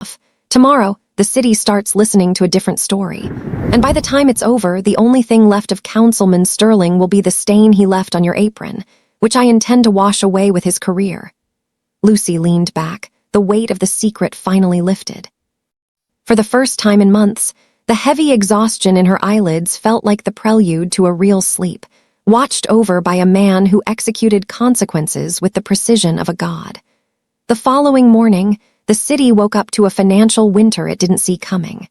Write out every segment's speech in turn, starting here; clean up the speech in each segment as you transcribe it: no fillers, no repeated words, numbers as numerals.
enough. Tomorrow, the city starts listening to a different story. And by the time it's over, the only thing left of Councilman Sterling will be the stain he left on your apron, which I intend to wash away with his career." Lucy leaned back, the weight of the secret finally lifted. For the first time in months, the heavy exhaustion in her eyelids felt like the prelude to a real sleep, watched over by a man who executed consequences with the precision of a god. The following morning, the city woke up to a financial winter it didn't see coming.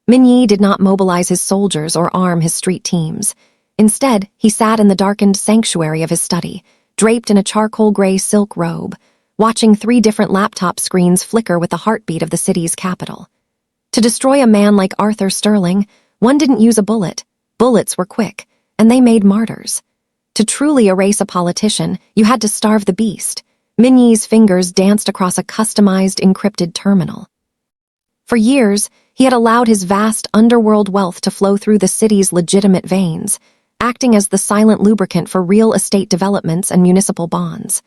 Min-Jae did not mobilize his soldiers or arm his street teams. Instead, he sat in the darkened sanctuary of his study, draped in a charcoal-gray silk robe, watching 3 different laptop screens flicker with the heartbeat of the city's capital. To destroy a man like Arthur Sterling, one didn't use a bullet. Bullets were quick, and they made martyrs. To truly erase a politician, you had to starve the beast. Min-Jae's fingers danced across a customized, encrypted terminal. For years, he had allowed his vast underworld wealth to flow through the city's legitimate veins, acting as the silent lubricant for real estate developments and municipal bonds.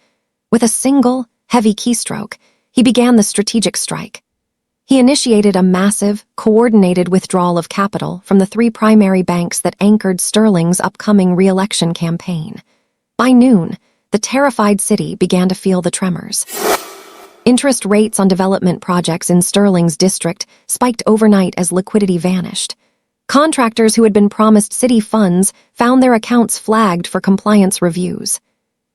With a single, heavy keystroke, he began the strategic strike. He initiated a massive, coordinated withdrawal of capital from the 3 primary banks that anchored Sterling's upcoming re-election campaign. By noon, the terrified city began to feel the tremors. Interest rates on development projects in Sterling's district spiked overnight as liquidity vanished. Contractors who had been promised city funds found their accounts flagged for compliance reviews.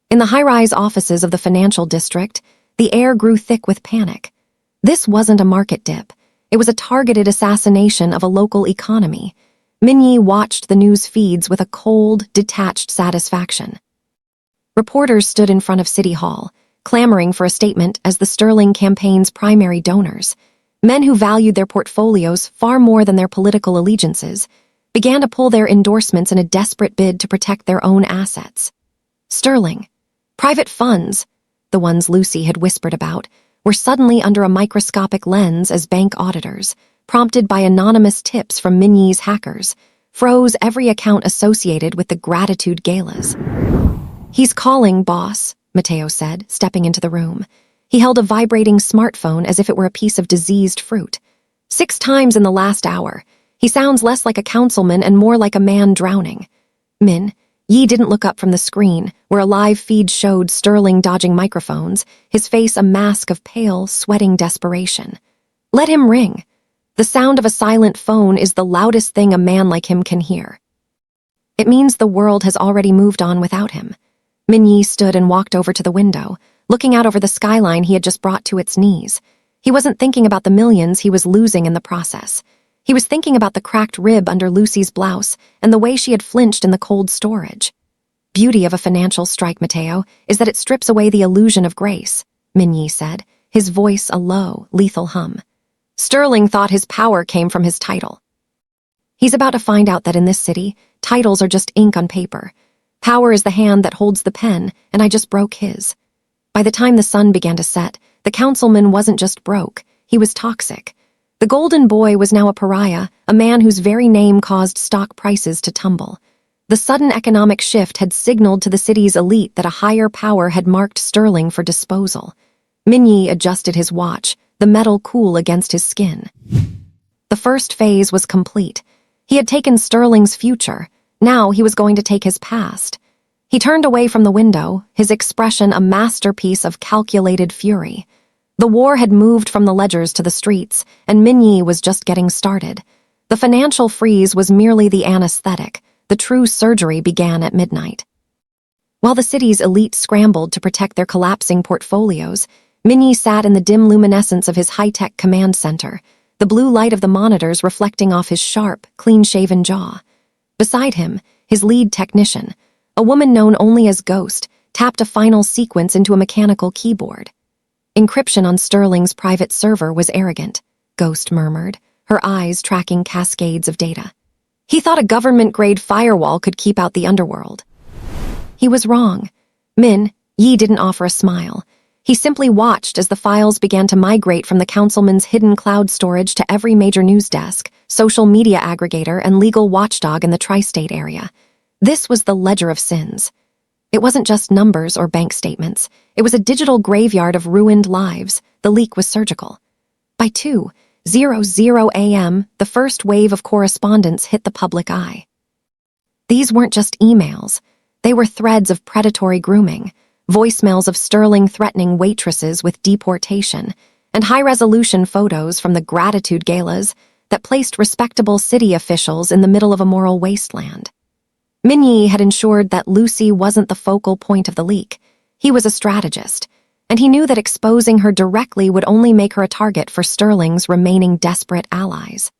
In the high-rise offices of the financial district, the air grew thick with panic. This wasn't a market dip. It was a targeted assassination of a local economy. Min-Jae watched the news feeds with a cold, detached satisfaction. Reporters stood in front of City Hall, clamoring for a statement as the Sterling campaign's primary donors. Men who valued their portfolios far more than their political allegiances began to pull their endorsements in a desperate bid to protect their own assets. Sterling, private funds, the ones Lucy had whispered about, were suddenly under a microscopic lens as bank auditors, prompted by anonymous tips from Min-Jae's hackers, froze every account associated with the gratitude galas. "He's calling, boss," Mateo said, stepping into the room. He held a vibrating smartphone as if it were a piece of diseased fruit. 6 times in the last hour. He sounds less like a councilman and more like a man drowning. Min-Jae didn't look up from the screen, where a live feed showed Sterling dodging microphones, his face a mask of pale, sweating desperation. Let him ring. The sound of a silent phone is the loudest thing a man like him can hear. It means the world has already moved on without him. Min-Jae stood and walked over to the window, looking out over the skyline he had just brought to its knees. He wasn't thinking about the millions he was losing in the process. He was thinking about the cracked rib under Lucy's blouse and the way she had flinched in the cold storage. "Beauty of a financial strike, Mateo, is that it strips away the illusion of grace," Min-Jae said, his voice a low, lethal hum. Sterling thought his power came from his title. He's about to find out that in this city, titles are just ink on paper. Power is the hand that holds the pen, and I just broke his. By the time the sun began to set, the councilman wasn't just broke, he was toxic. The golden boy was now a pariah, a man whose very name caused stock prices to tumble. The sudden economic shift had signaled to the city's elite that a higher power had marked Sterling for disposal. Min-Jae adjusted his watch, the metal cool against his skin. The first phase was complete. He had taken Sterling's future. Now he was going to take his past. He turned away from the window, his expression a masterpiece of calculated fury. The war had moved from the ledgers to the streets, and Min-Jae was just getting started. The financial freeze was merely the anesthetic. The true surgery began at midnight. While the city's elite scrambled to protect their collapsing portfolios, Min-Jae sat in the dim luminescence of his high-tech command center, the blue light of the monitors reflecting off his sharp, clean-shaven jaw. Beside him, his lead technician, a woman known only as Ghost, tapped a final sequence into a mechanical keyboard. Encryption on Sterling's private server was arrogant, Ghost murmured, her eyes tracking cascades of data. He thought a government-grade firewall could keep out the underworld. He was wrong. Min-Jae didn't offer a smile. He simply watched as the files began to migrate from the councilman's hidden cloud storage to every major news desk, social media aggregator, and legal watchdog in the tri-state area. This was the ledger of sins. It wasn't just numbers or bank statements. It was a digital graveyard of ruined lives. The leak was surgical. By 2:00 a.m., the first wave of correspondence hit the public eye. These weren't just emails. They were threads of predatory grooming, voicemails of Sterling threatening waitresses with deportation, and high-resolution photos from the gratitude galas that placed respectable city officials in the middle of a moral wasteland. Min-Jae had ensured that Lucy wasn't the focal point of the leak. He was a strategist, and he knew that exposing her directly would only make her a target for Sterling's remaining desperate allies.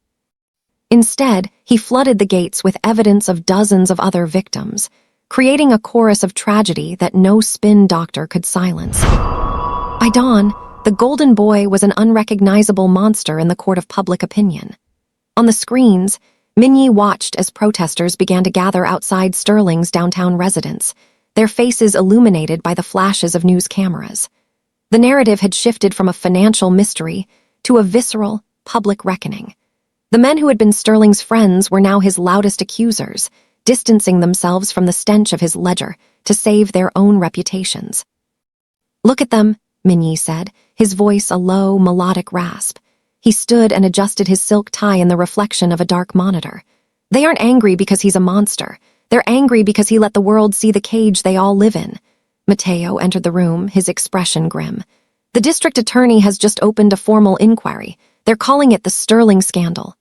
Instead, he flooded the gates with evidence of dozens of other victims, creating a chorus of tragedy that no spin doctor could silence. By dawn, the Golden Boy was an unrecognizable monster in the court of public opinion. On the screens, Min-Jae watched as protesters began to gather outside Sterling's downtown residence, their faces illuminated by the flashes of news cameras. The narrative had shifted from a financial mystery to a visceral, public reckoning. The men who had been Sterling's friends were now his loudest accusers, distancing themselves from the stench of his ledger to save their own reputations. "Look at them," Min-Jae said, his voice a low, melodic rasp. He stood and adjusted his silk tie in the reflection of a dark monitor. "They aren't angry because he's a monster. They're angry because he let the world see the cage they all live in." Mateo entered the room, his expression grim. "The district attorney has just opened a formal inquiry. They're calling it the Sterling scandal.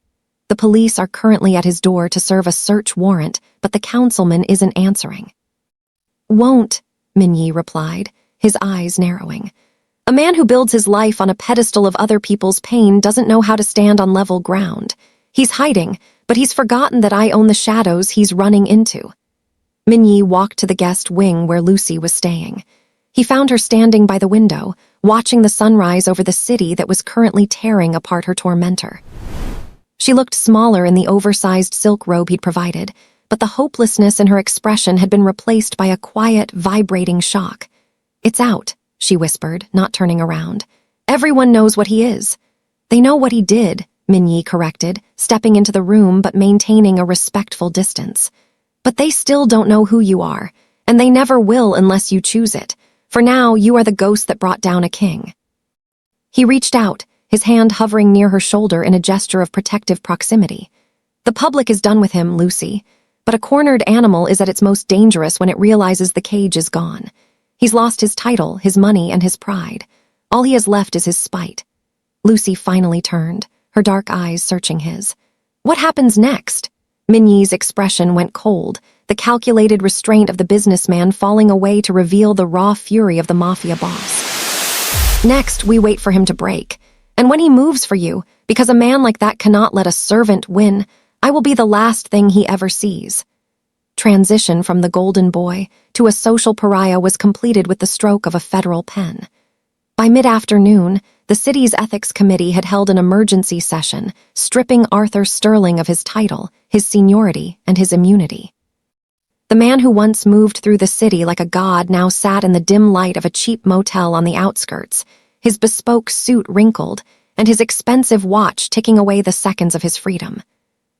The police are currently at his door to serve a search warrant, but the councilman isn't answering." "Won't," Min-Jae replied, his eyes narrowing. "A man who builds his life on a pedestal of other people's pain doesn't know how to stand on level ground. He's hiding, but he's forgotten that I own the shadows he's running into." Min-Jae walked to the guest wing where Lucy was staying. He found her standing by the window, watching the sunrise over the city that was currently tearing apart her tormentor. She looked smaller in the oversized silk robe he'd provided, but the hopelessness in her expression had been replaced by a quiet, vibrating shock. "It's out," she whispered, not turning around. "Everyone knows what he is." "They know what he did," Min-Jae corrected, stepping into the room but maintaining a respectful distance. "But they still don't know who you are, and they never will unless you choose it. For now, you are the ghost that brought down a king." He reached out, his hand hovering near her shoulder in a gesture of protective proximity. "The public is done with him, Lucy, but a cornered animal is at its most dangerous when it realizes the cage is gone. He's lost his title, his money, and his pride. All he has left is his spite." Lucy finally turned, her dark eyes searching his. "What happens next?" Min-Jae's expression went cold, the calculated restraint of the businessman falling away to reveal the raw fury of the Mafia Boss. "Next, we wait for him to break. And when he moves for you, because a man like that cannot let a servant win, I will be the last thing he ever sees." Transition from the Golden Boy to a social pariah was completed with the stroke of a federal pen. By mid-afternoon, the city's ethics committee had held an emergency session, stripping Arthur Sterling of his title, his seniority, and his immunity. The man who once moved through the city like a god now sat in the dim light of a cheap motel on the outskirts, his bespoke suit wrinkled, and his expensive watch ticking away the seconds of his freedom.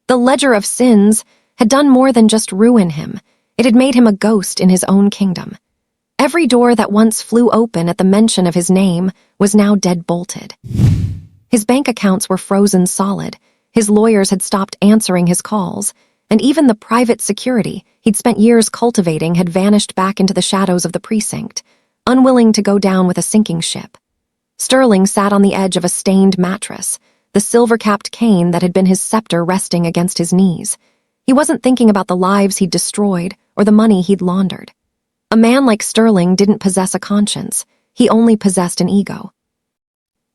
The ledger of sins had done more than just ruin him. It had made him a ghost in his own kingdom. Every door that once flew open at the mention of his name was now dead-bolted. His bank accounts were frozen solid, his lawyers had stopped answering his calls, and even the private security he'd spent years cultivating had vanished back into the shadows of the precinct, unwilling to go down with a sinking ship. Sterling sat on the edge of a stained mattress, the silver-capped cane that had been his scepter resting against his knees. He wasn't thinking about the lives he'd destroyed or the money he'd laundered. A man like Sterling didn't possess a conscience, he only possessed an ego.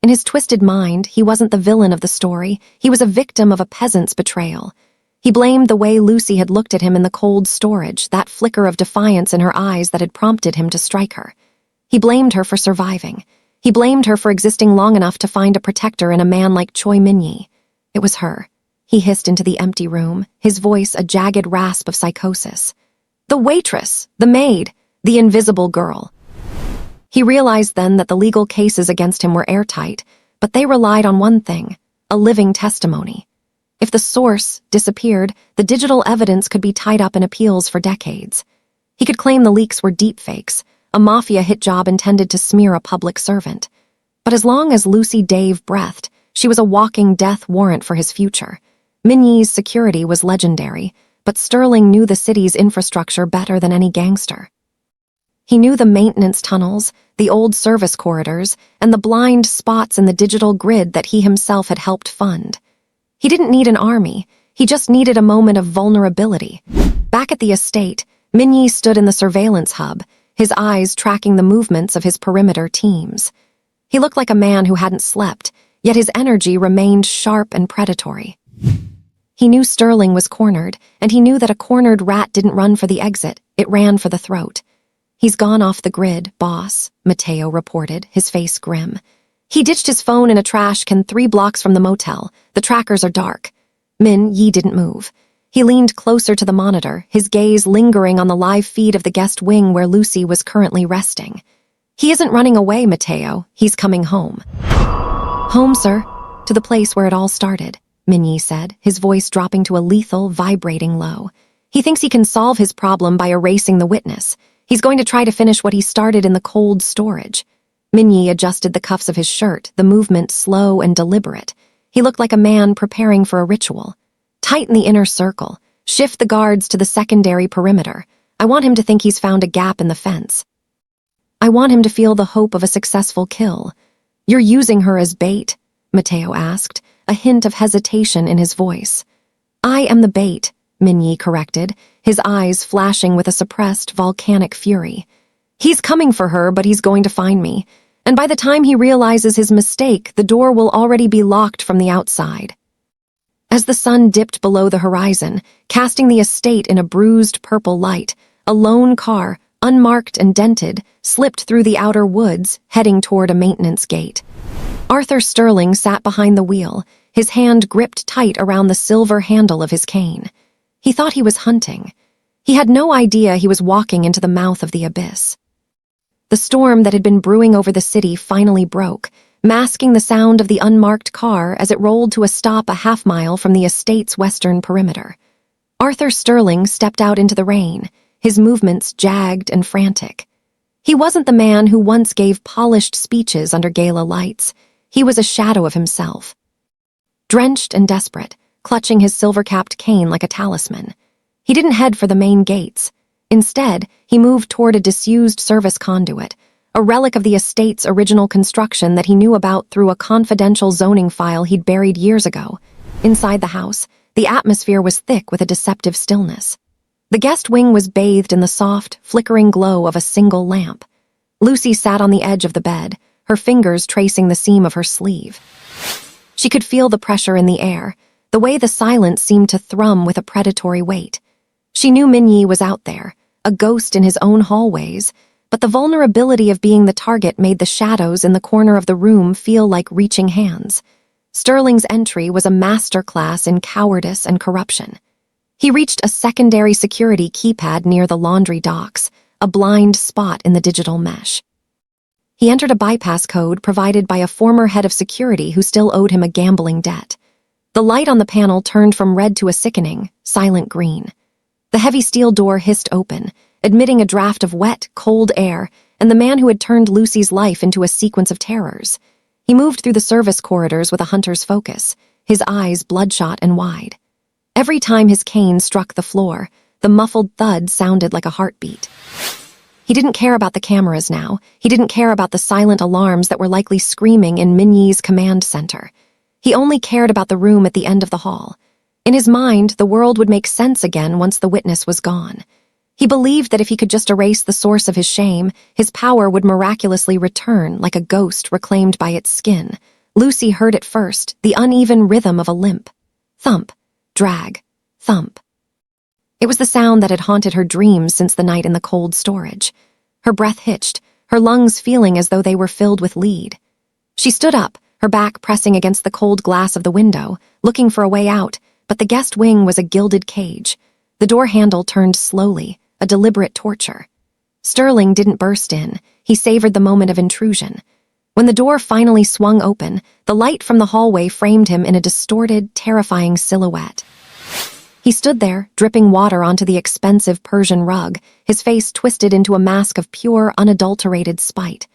In his twisted mind, he wasn't the villain of the story, he was a victim of a peasant's betrayal. He blamed the way Lucy had looked at him in the cold storage, that flicker of defiance in her eyes that had prompted him to strike her. He blamed her for surviving. He blamed her for existing long enough to find a protector in a man like Choi Min-Jae. It was her. He hissed into the empty room, his voice a jagged rasp of psychosis. The waitress, the maid, the invisible girl. He realized then that the legal cases against him were airtight, but they relied on one thing, a living testimony. If the source disappeared, the digital evidence could be tied up in appeals for decades. He could claim the leaks were deepfakes, a mafia hit job intended to smear a public servant. But as long as Lucy Dave breathed, She was a walking death warrant for his future. Min-Ye's security was legendary, but Sterling knew the city's infrastructure better than any gangster. He knew the maintenance tunnels, the old service corridors, and the blind spots in the digital grid that he himself had helped fund. He didn't need an army, he just needed a moment of vulnerability. Back at the estate, Min-Ye stood in the surveillance hub, his eyes tracking the movements of his perimeter teams. He looked like a man who hadn't slept, yet his energy remained sharp and predatory. He knew Sterling was cornered, and he knew that a cornered rat didn't run for the exit, it ran for the throat. "He's gone off the grid, boss," Mateo reported, his face grim. "He ditched his phone in a trash can 3 blocks from the motel. The trackers are dark." Min-Ye didn't move. He leaned closer to the monitor, his gaze lingering on the live feed of the guest wing where Lucy was currently resting. "He isn't running away, Mateo. He's coming home." "Home, sir. To the place where it all started," Min-Ye said, his voice dropping to a lethal, vibrating low. "He thinks he can solve his problem by erasing the witness. He's going to try to finish what he started in the cold storage." Min-Ye adjusted the cuffs of his shirt, the movement slow and deliberate. He looked like a man preparing for a ritual. "Tighten the inner circle. Shift the guards to the secondary perimeter. I want him to think he's found a gap in the fence. I want him to feel the hope of a successful kill." "You're using her as bait?" Mateo asked, a hint of hesitation in his voice. "I am the bait," Min-Ye corrected, his eyes flashing with a suppressed volcanic fury. "He's coming for her, but he's going to find me. And by the time he realizes his mistake, the door will already be locked from the outside." As the sun dipped below the horizon, casting the estate in a bruised purple light, a lone car, unmarked and dented, slipped through the outer woods, heading toward a maintenance gate. Arthur Sterling sat behind the wheel, his hand gripped tight around the silver handle of his cane. He thought he was hunting. He had no idea he was walking into the mouth of the abyss. The storm that had been brewing over the city finally broke, masking the sound of the unmarked car as it rolled to a stop a half-mile from the estate's western perimeter. Arthur Sterling stepped out into the rain, his movements jagged and frantic. He wasn't the man who once gave polished speeches under gala lights. He was a shadow of himself. Drenched and desperate, clutching his silver-capped cane like a talisman. He didn't head for the main gates. Instead, he moved toward a disused service conduit, a relic of the estate's original construction that he knew about through a confidential zoning file he'd buried years ago. Inside the house, the atmosphere was thick with a deceptive stillness. The guest wing was bathed in the soft, flickering glow of a single lamp. Lucy sat on the edge of the bed, her fingers tracing the seam of her sleeve. She could feel the pressure in the air, the way the silence seemed to thrum with a predatory weight. She knew Min-Ye was out there, a ghost in his own hallways, but the vulnerability of being the target made the shadows in the corner of the room feel like reaching hands. Sterling's entry was a masterclass in cowardice and corruption. He reached a secondary security keypad near the laundry docks, a blind spot in the digital mesh. He entered a bypass code provided by a former head of security who still owed him a gambling debt. The light on the panel turned from red to a sickening, silent green. The heavy steel door hissed open, admitting a draft of wet, cold air and the man who had turned Lucy's life into a sequence of terrors. He moved through the service corridors with a hunter's focus, his eyes bloodshot and wide. Every time his cane struck the floor, the muffled thud sounded like a heartbeat. He didn't care about the cameras now. He didn't care about the silent alarms that were likely screaming in Min-Ye's command center. He only cared about the room at the end of the hall. In his mind, the world would make sense again once the witness was gone. He believed that if he could just erase the source of his shame, his power would miraculously return like a ghost reclaimed by its skin. Lucy heard it first, the uneven rhythm of a limp. Thump, drag, thump. It was the sound that had haunted her dreams since the night in the cold storage. Her breath hitched, her lungs feeling as though they were filled with lead. She stood up, her back pressing against the cold glass of the window, looking for a way out, but the guest wing was a gilded cage. The door handle turned slowly, a deliberate torture. Sterling didn't burst in. He savored the moment of intrusion. When the door finally swung open, the light from the hallway framed him in a distorted, terrifying silhouette. He stood there, dripping water onto the expensive Persian rug, his face twisted into a mask of pure, unadulterated spite.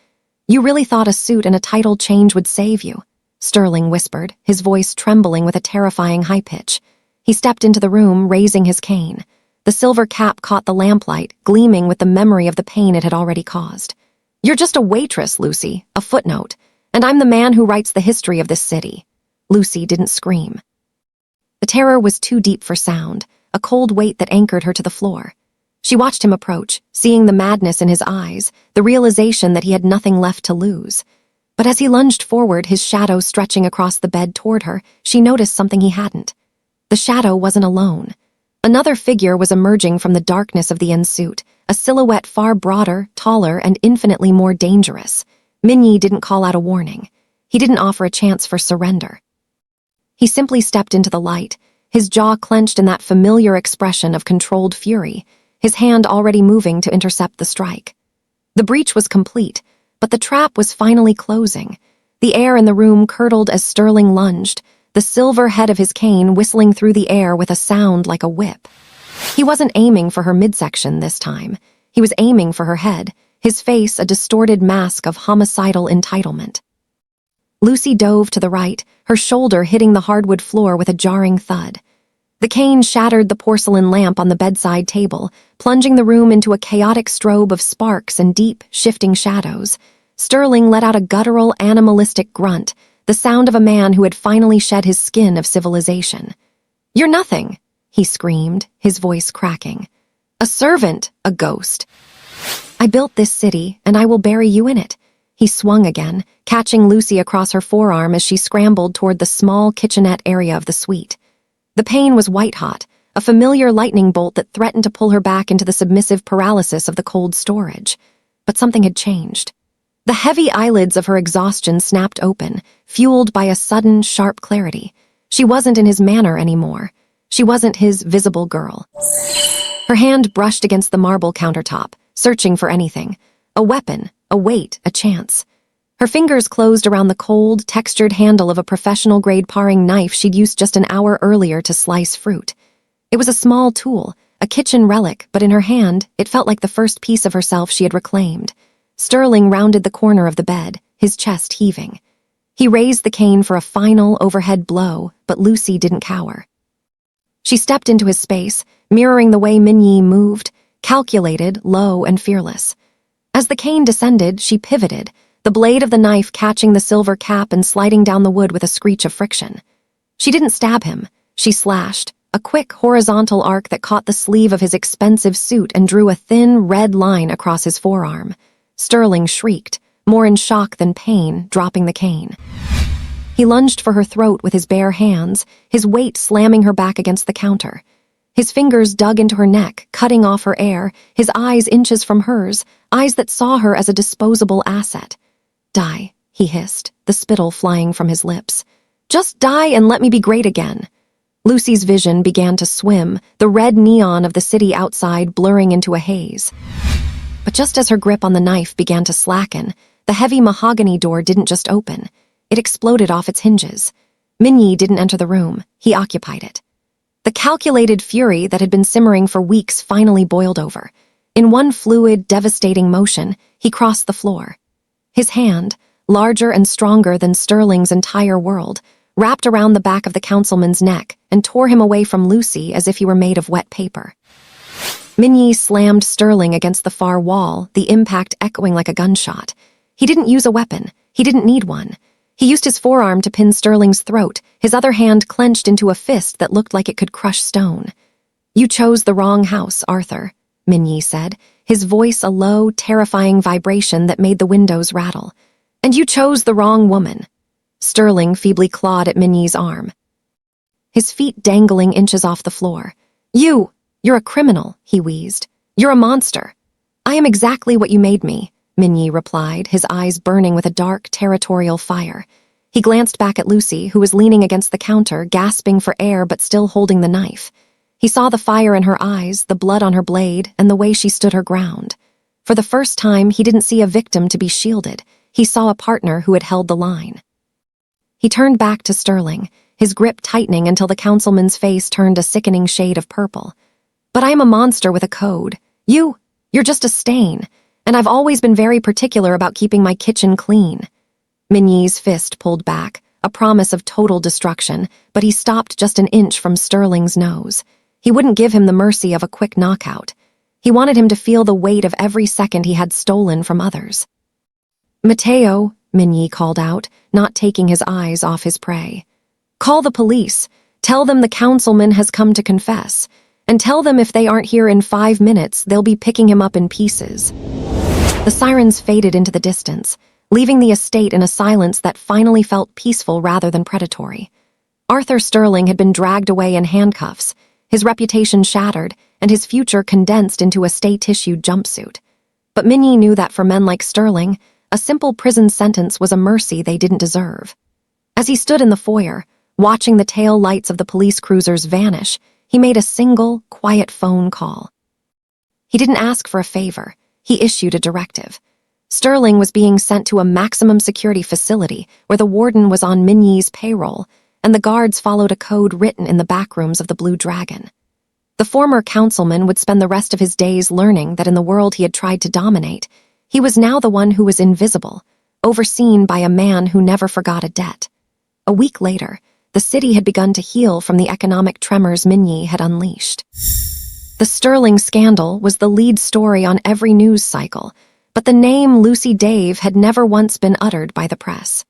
"You really thought a suit and a title change would save you?" Sterling whispered, his voice trembling with a terrifying high pitch. He stepped into the room, raising his cane. The silver cap caught the lamplight, gleaming with the memory of the pain it had already caused. "You're just a waitress, Lucy, a footnote, and I'm the man who writes the history of this city." Lucy didn't scream. The terror was too deep for sound, a cold weight that anchored her to the floor. She watched him approach, seeing the madness in his eyes, the realization that he had nothing left to lose. But as he lunged forward, his shadow stretching across the bed toward her, she noticed something he hadn't. The shadow wasn't alone. Another figure was emerging from the darkness of the end suit, a silhouette far broader, taller, and infinitely more dangerous. Min-Jae didn't call out a warning. He didn't offer a chance for surrender. He simply stepped into the light, his jaw clenched in that familiar expression of controlled fury, his hand already moving to intercept the strike. The breach was complete, but the trap was finally closing. The air in the room curdled as Sterling lunged, the silver head of his cane whistling through the air with a sound like a whip. He wasn't aiming for her midsection this time. He was aiming for her head, his face a distorted mask of homicidal entitlement. Lucy dove to the right, her shoulder hitting the hardwood floor with a jarring thud. The cane shattered the porcelain lamp on the bedside table, plunging the room into a chaotic strobe of sparks and deep, shifting shadows. Sterling let out a guttural, animalistic grunt, the sound of a man who had finally shed his skin of civilization. "You're nothing," he screamed, his voice cracking. "A servant, a ghost. I built this city, and I will bury you in it." He swung again, catching Lucy across her forearm as she scrambled toward the small kitchenette area of the suite. The pain was white-hot, a familiar lightning bolt that threatened to pull her back into the submissive paralysis of the cold storage. But something had changed. The heavy eyelids of her exhaustion snapped open, fueled by a sudden, sharp clarity. She wasn't in his manor anymore. She wasn't his visible girl. Her hand brushed against the marble countertop, searching for anything. A weapon, a weight, a chance. Her fingers closed around the cold, textured handle of a professional-grade paring knife she'd used just an hour earlier to slice fruit. It was a small tool, a kitchen relic, but in her hand, it felt like the first piece of herself she had reclaimed. Sterling rounded the corner of the bed, his chest heaving. He raised the cane for a final overhead blow, but Lucy didn't cower. She stepped into his space, mirroring the way Min-Jae moved, calculated, low, and fearless. As the cane descended, she pivoted, the blade of the knife catching the silver cap and sliding down the wood with a screech of friction. She didn't stab him. She slashed, a quick horizontal arc that caught the sleeve of his expensive suit and drew a thin, red line across his forearm. Sterling shrieked, more in shock than pain, dropping the cane. He lunged for her throat with his bare hands, his weight slamming her back against the counter. His fingers dug into her neck, cutting off her air, his eyes inches from hers, eyes that saw her as a disposable asset. "Die," he hissed, the spittle flying from his lips. "Just die and let me be great again." Lucy's vision began to swim, the red neon of the city outside blurring into a haze. But just as her grip on the knife began to slacken, the heavy mahogany door didn't just open. It exploded off its hinges. Min-Jae didn't enter the room. He occupied it. The calculated fury that had been simmering for weeks finally boiled over. In one fluid, devastating motion, he crossed the floor. His hand, larger and stronger than Sterling's entire world, wrapped around the back of the councilman's neck and tore him away from Lucy as if he were made of wet paper. Min-Jae slammed Sterling against the far wall, the impact echoing like a gunshot. He didn't use a weapon. He didn't need one. He used his forearm to pin Sterling's throat, his other hand clenched into a fist that looked like it could crush stone. "You chose the wrong house, Arthur," Min-Jae said, his voice a low, terrifying vibration that made the windows rattle. "And you chose the wrong woman." Sterling feebly clawed at Min-Jae's arm, his feet dangling inches off the floor. You're a criminal," he wheezed. "You're a monster." "I am exactly what you made me," Min-Jae replied, his eyes burning with a dark, territorial fire. He glanced back at Lucy, who was leaning against the counter, gasping for air but still holding the knife. He saw the fire in her eyes, the blood on her blade, and the way she stood her ground. For the first time, he didn't see a victim to be shielded. He saw a partner who had held the line. He turned back to Sterling, his grip tightening until the councilman's face turned a sickening shade of purple. "But I am a monster with a code. You're just a stain, and I've always been very particular about keeping my kitchen clean." Min-Jae's fist pulled back, a promise of total destruction, but he stopped just an inch from Sterling's nose. He wouldn't give him the mercy of a quick knockout. He wanted him to feel the weight of every second he had stolen from others. "Mateo," Min-Jae called out, not taking his eyes off his prey. "Call the police. Tell them the councilman has come to confess. And tell them if they aren't here in 5 minutes, they'll be picking him up in pieces." The sirens faded into the distance, leaving the estate in a silence that finally felt peaceful rather than predatory. Arthur Sterling had been dragged away in handcuffs, his reputation shattered, and his future condensed into a stay-tissued jumpsuit. But Min-Jae knew that for men like Sterling, a simple prison sentence was a mercy they didn't deserve. As he stood in the foyer, watching the tail lights of the police cruisers vanish, he made a single, quiet phone call. He didn't ask for a favor. He issued a directive. Sterling was being sent to a maximum security facility where the warden was on Min-Jae's payroll, and the guards followed a code written in the backrooms of the Blue Dragon. The former councilman would spend the rest of his days learning that in the world he had tried to dominate, he was now the one who was invisible, overseen by a man who never forgot a debt. A week later, the city had begun to heal from the economic tremors Min-Jae had unleashed. The Sterling scandal was the lead story on every news cycle, but the name Lucy Dave had never once been uttered by the press.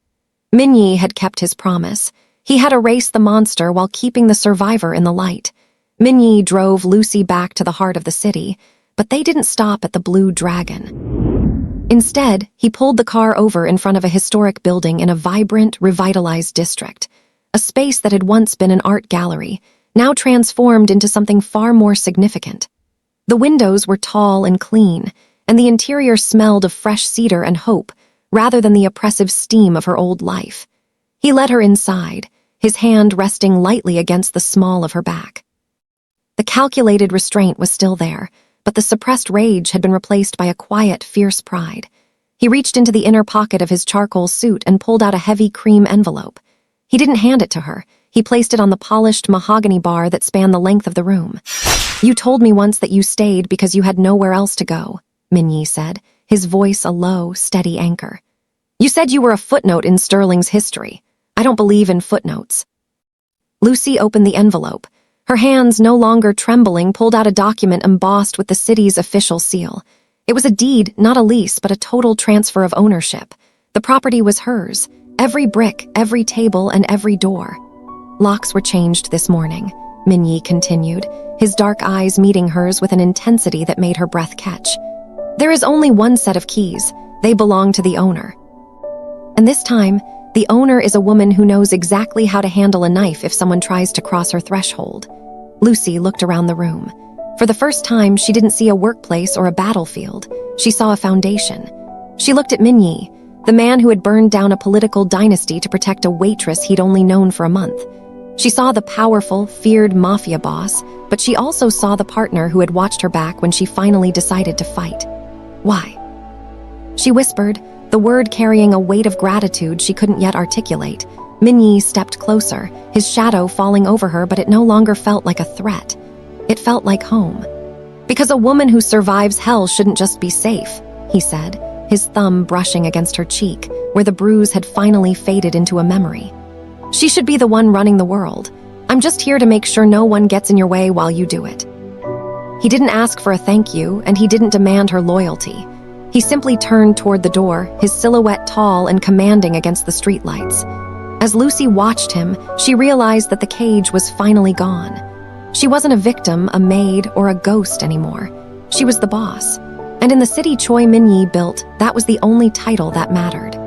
Min-Jae had kept his promise. He had erased the monster while keeping the survivor in the light. Min-Jae drove Lucy back to the heart of the city, but they didn't stop at the Blue Dragon. Instead, he pulled the car over in front of a historic building in a vibrant, revitalized district, a space that had once been an art gallery, now transformed into something far more significant. The windows were tall and clean, and the interior smelled of fresh cedar and hope, rather than the oppressive steam of her old life. He led her inside, his hand resting lightly against the small of her back. The calculated restraint was still there, but the suppressed rage had been replaced by a quiet, fierce pride. He reached into the inner pocket of his charcoal suit and pulled out a heavy cream envelope. He didn't hand it to her. He placed it on the polished mahogany bar that spanned the length of the room. "You told me once that you stayed because you had nowhere else to go," Min-Jae said, his voice a low, steady anchor. "You said you were a footnote in Sterling's history. I don't believe in footnotes." Lucy opened the envelope. Her hands, no longer trembling, pulled out a document embossed with the city's official seal. It was a deed, not a lease, but a total transfer of ownership. The property was hers, every brick, every table, and every door. "Locks were changed this morning," Min-Jae continued, his dark eyes meeting hers with an intensity that made her breath catch. "There is only one set of keys. They belong to the owner. And this time, the owner is a woman who knows exactly how to handle a knife if someone tries to cross her threshold." Lucy looked around the room. For the first time, she didn't see a workplace or a battlefield. She saw a foundation. She looked at Min-Jae, the man who had burned down a political dynasty to protect a waitress he'd only known for a month. She saw the powerful, feared mafia boss, but she also saw the partner who had watched her back when she finally decided to fight. "Why?" she whispered, the word carrying a weight of gratitude she couldn't yet articulate. Min-Jae stepped closer, his shadow falling over her, but it no longer felt like a threat. It felt like home. "Because a woman who survives hell shouldn't just be safe," he said, his thumb brushing against her cheek, where the bruise had finally faded into a memory. "She should be the one running the world. I'm just here to make sure no one gets in your way while you do it." He didn't ask for a thank you, and he didn't demand her loyalty. He simply turned toward the door, his silhouette tall and commanding against the streetlights. As Lucy watched him, she realized that the cage was finally gone. She wasn't a victim, a maid, or a ghost anymore. She was the boss. And in the city Choi Min-Jae built, that was the only title that mattered.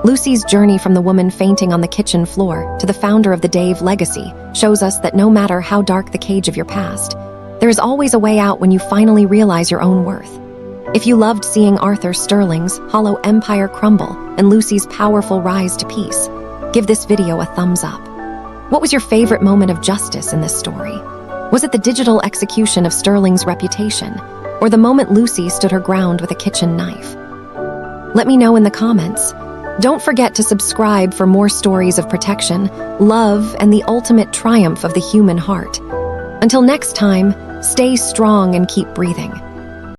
Lucy's journey from the woman fainting on the kitchen floor to the founder of the Dave legacy shows us that no matter how dark the cage of your past, there is always a way out when you finally realize your own worth. If you loved seeing Arthur Sterling's hollow empire crumble and Lucy's powerful rise to peace, give this video a thumbs up. What was your favorite moment of justice in this story? Was it the digital execution of Sterling's reputation, or the moment Lucy stood her ground with a kitchen knife? Let me know in the comments. Don't forget to subscribe for more stories of protection, love, and the ultimate triumph of the human heart. Until next time, stay strong and keep breathing.